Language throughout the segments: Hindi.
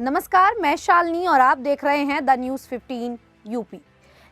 नमस्कार, मैं शालिनी और आप देख रहे हैं द न्यूज़ 15 यूपी।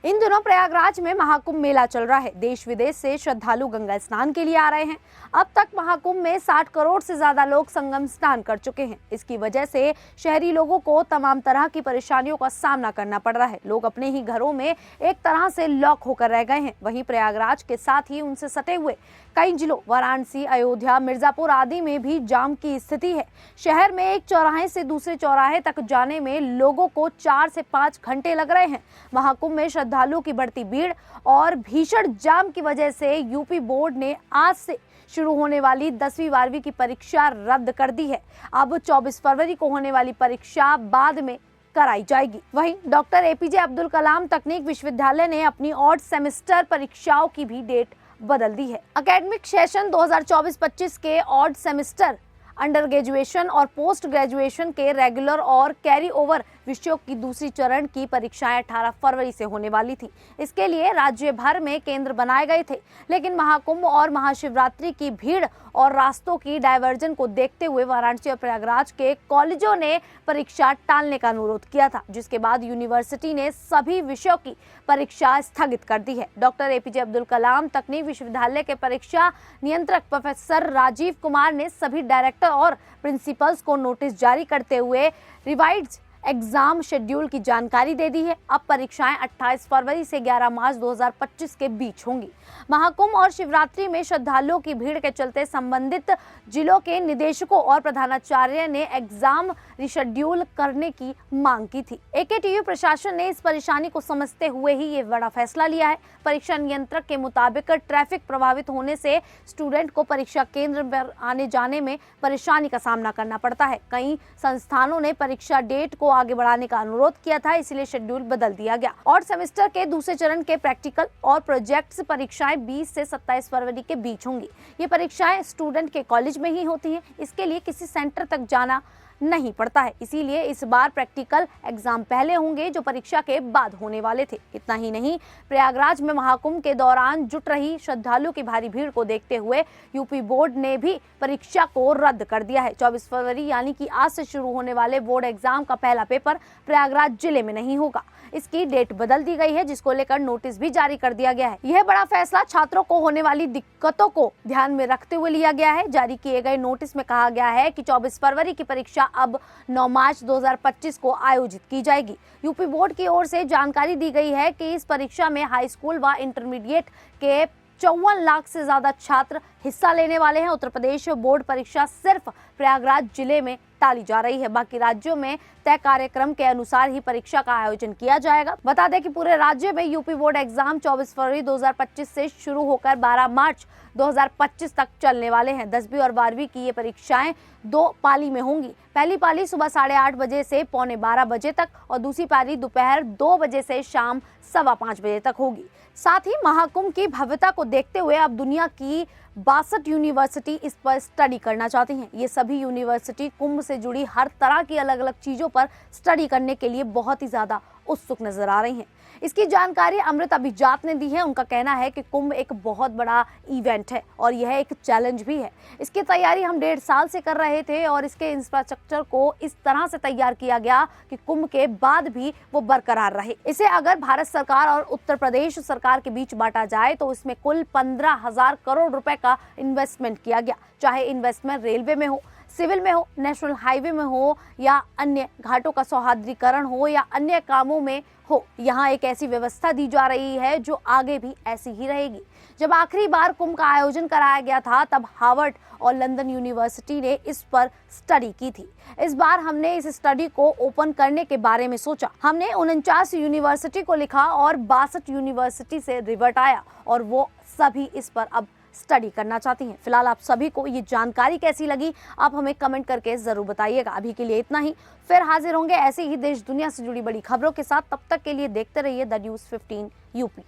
इन दिनों प्रयागराज में महाकुंभ मेला चल रहा है। देश विदेश से श्रद्धालु गंगा स्नान के लिए आ रहे हैं। अब तक महाकुंभ में 60 करोड़ से ज्यादा लोग संगम स्नान कर चुके हैं। इसकी वजह से शहरी लोगों को तमाम तरह की परेशानियों का सामना करना पड़ रहा है। लोग अपने ही घरों में एक तरह से लॉक होकर रह गए हैं। वहीं प्रयागराज के साथ ही उनसे सटे हुए कई जिलों वाराणसी, अयोध्या, मिर्जापुर आदि में भी जाम की स्थिति है। शहर में एक चौराहे से दूसरे चौराहे तक जाने में लोगों को 4 से 5 घंटे लग रहे हैं। महाकुंभ में श्रद्धालुओं की बढ़ती भीड़ और भीषण जाम की वजह से यूपी बोर्ड ने आज से शुरू होने वाली 10वीं 12वीं की परीक्षा रद्द कर दी है। अब 24 फरवरी को होने वाली परीक्षा बाद में कराई जाएगी। वहीं डॉक्टर एपीजे अब्दुल कलाम तकनीक विश्वविद्यालय ने अपनी ऑड सेमेस्टर परीक्षाओं की भी डेट बदल दी है। एकेडमिक सेशन 2024-25 के ऑड सेमेस्टर, अंडर ग्रेजुएशन और पोस्ट ग्रेजुएशन के रेगुलर और कैरी ओवर विषयों की दूसरी चरण की परीक्षाएं 18 फरवरी से होने वाली थी। इसके लिए राज्य भर में केंद्र बनाए गए थे, लेकिन महाकुंभ और महाशिवरात्रि की भीड़ और रास्तों की डायवर्जन को देखते हुए वाराणसी और प्रयागराज के कॉलेजों ने परीक्षा टालने का अनुरोध किया था, जिसके बाद यूनिवर्सिटी ने सभी विषयों की परीक्षा स्थगित कर दी है। डॉक्टर एपीजे अब्दुल कलाम तकनीक विश्वविद्यालय के परीक्षा नियंत्रक प्रोफेसर राजीव कुमार ने सभी डायरेक्टर और प्रिंसिपल्स को नोटिस जारी करते हुए रिवाइज्ड एग्जाम शेड्यूल की जानकारी दे दी है। अब परीक्षाएं 28 फरवरी से 11 मार्च 2025 के बीच होंगी। महाकुंभ और शिवरात्रि में श्रद्धालुओं की भीड़ के चलते संबंधित जिलों के निदेशकों और प्रधानाचार्य ने एग्जाम रिशेड्यूल करने की मांग की थी। एकेटीयू प्रशासन ने इस परेशानी को समझते हुए ही ये बड़ा फैसला लिया है। परीक्षा नियंत्रक के मुताबिक ट्रैफिक प्रभावित होने से स्टूडेंट को परीक्षा केंद्र पर आने जाने में परेशानी का सामना करना पड़ता है। कई संस्थानों ने परीक्षा डेट को आगे बढ़ाने का अनुरोध किया था, इसलिए शेड्यूल बदल दिया गया। और सेमेस्टर के दूसरे चरण के प्रैक्टिकल और प्रोजेक्ट्स परीक्षाएं 20 से 27 फरवरी के बीच होंगी। ये परीक्षाएं स्टूडेंट के कॉलेज में ही होती हैं। इसके लिए किसी सेंटर तक जाना नहीं पड़ता है, इसीलिए इस बार प्रैक्टिकल एग्जाम पहले होंगे जो परीक्षा के बाद होने वाले थे। इतना ही नहीं, प्रयागराज में महाकुंभ के दौरान जुट रही श्रद्धालुओं की भारी भीड़ को देखते हुए यूपी बोर्ड ने भी परीक्षा को रद्द कर दिया है। 24 फरवरी यानी कि आज से शुरू होने वाले बोर्ड एग्जाम का पहला पेपर प्रयागराज जिले में नहीं होगा। इसकी डेट बदल दी गई है, जिसको लेकर नोटिस भी जारी कर दिया गया है। यह बड़ा फैसला छात्रों को होने वाली दिक्कतों को ध्यान में रखते हुए लिया गया है। जारी किए गए नोटिस में कहा गया है कि 24 फरवरी की परीक्षा अब 9 मार्च 2025 को आयोजित की जाएगी। यूपी बोर्ड की ओर से जानकारी दी गई है कि इस परीक्षा में हाई स्कूल व इंटरमीडिएट के 54 लाख से ज्यादा छात्र हिस्सा लेने वाले हैं। उत्तर प्रदेश बोर्ड परीक्षा सिर्फ प्रयागराज जिले में टाली जा रही है। बाकी राज्यों में तय कार्यक्रम के अनुसार ही परीक्षा का आयोजन किया जाएगा। बता दें कि पूरे राज्य में यूपी बोर्ड एग्जाम 24 फरवरी 2025 से शुरू होकर 12 मार्च 2025 तक चलने वाले हैं। 10वीं और 12वीं की ये परीक्षाएं 2 पाली में होंगी। पहली पाली सुबह 8:30 बजे से पौने 12 बजे तक और दूसरी पाली दोपहर 2 बजे से शाम 5:15 बजे तक होगी। साथ ही महाकुंभ की भव्यता को देखते हुए अब दुनिया की 62 यूनिवर्सिटी इस पर स्टडी करना चाहती हैं। ये सभी यूनिवर्सिटी कुंभ से जुड़ी हर तरह की अलग अलग चीजों पर स्टडी करने के लिए बहुत ही ज्यादा उत्सुक नजर आ रही हैं। इसकी जानकारी अमृत अभिजात ने दी है। उनका कहना है कि कुंभ एक बहुत बड़ा इवेंट है और यह एक चैलेंज भी है। इसकी तैयारी हम 1.5 साल से कर रहे थे और इसके इंफ्रास्ट्रक्चर को इस तरह से तैयार किया गया कि कुंभ के बाद भी वो बरकरार रहे। इसे अगर भारत सरकार और उत्तर प्रदेश सरकार के बीच बांटा जाए तो इसमें कुल 15,000 करोड़ रुपए का इन्वेस्टमेंट किया गया। चाहे इन्वेस्टमेंट रेलवे में हो, सिविल में हो, नेशनल हाईवे में हो या अन्य घाटों का सौहार्दीकरण हो या अन्य कामों में हो, यहाँ एक ऐसी व्यवस्था दी जा रही है जो आगे भी ऐसी ही रहेगी। जब आखिरी बार कुंभ का आयोजन कराया गया था तब हार्वर्ड और लंदन यूनिवर्सिटी ने इस पर स्टडी की थी। इस बार हमने इस स्टडी को ओपन करने के बारे में सोचा। हमने 49 यूनिवर्सिटी को लिखा और 62 यूनिवर्सिटी से रिवर्ट आया और वो सभी इस पर अब स्टडी करना चाहती हैं। फिलहाल आप सभी को ये जानकारी कैसी लगी, आप हमें कमेंट करके जरूर बताइएगा। अभी के लिए इतना ही, फिर हाजिर होंगे ऐसे ही देश दुनिया से जुड़ी बड़ी खबरों के साथ। तब तक के लिए देखते रहिए द न्यूज़ 15 यूपी।